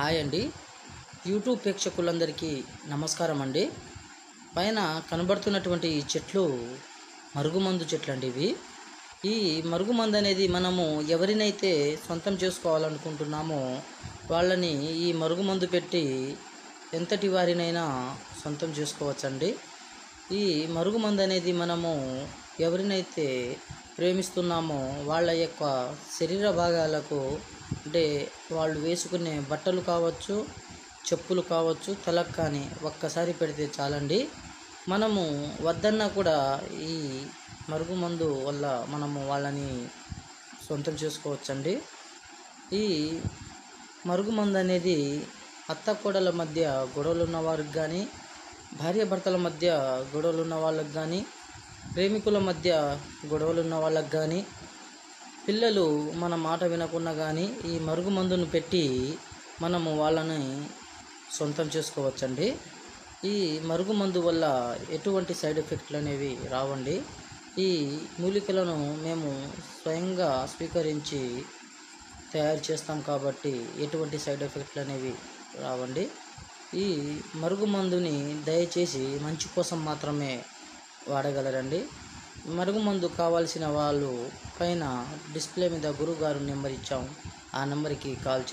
Hi అండి. YouTube ప్రేక్షకులందరికీ నమస్కారం అండి. పైన కనబడుతున్నటువంటి ఈ చెట్లు మరుగుమందు చెట్లు అండి ఇవి. ఈ మరుగుమందు అనేది మనము ఎవరినైతే సొంతం చేసుకోవాలనుకుంటున్నామో వాళ్ళని ఈ మరుగుమందు పెట్టి ఎంతటి వారినైనా సొంతం చేసుకోవచ్చండి. ఈ మరుగుమందు అనేది మనము ఎవరినైతే ప్రేమిస్తున్నామో వాళ్ళ యొక్క శరీర భాగాలకు, అంటే వాళ్ళు వేసుకునే బట్టలు కావచ్చు, చెప్పులు కావచ్చు, తలకు కానీ ఒక్కసారి పెడితే చాలండి. మనము వద్దన్నా కూడా ఈ మరుగుమందు వల్ల మనము వాళ్ళని సొంతం చేసుకోవచ్చండి. ఈ మరుగుమందు అనేది అత్తకోడల మధ్య గొడవలు ఉన్న వారికి కానీ, భార్యాభర్తల మధ్య గొడవలు ఉన్న వాళ్ళకి కానీ, ప్రేమికుల మధ్య గొడవలు ఉన్న వాళ్ళకి కానీ, పిల్లలు మన మాట వినకున్నా కానీ ఈ మరుగుమందును పెట్టి మనము వాళ్ళని సొంతం చేసుకోవచ్చండి. ఈ మరుగుమందు వల్ల ఎటువంటి సైడ్ ఎఫెక్ట్లు అనేవి రావండి. ఈ మూలికలను మేము స్వయంగా స్వీకరించి తయారు చేస్తాం కాబట్టి ఎటువంటి సైడ్ ఎఫెక్ట్లు అనేవి రావండి. ఈ మరుగుమందుని దయచేసి మంచి కోసం మాత్రమే వాడగలరండి. మరుగుమందు కావాల్సిన వాళ్ళు పైన డిస్ప్లే మీద గురువుగారు నెంబర్ ఇచ్చాం, ఆ నెంబర్కి కాల్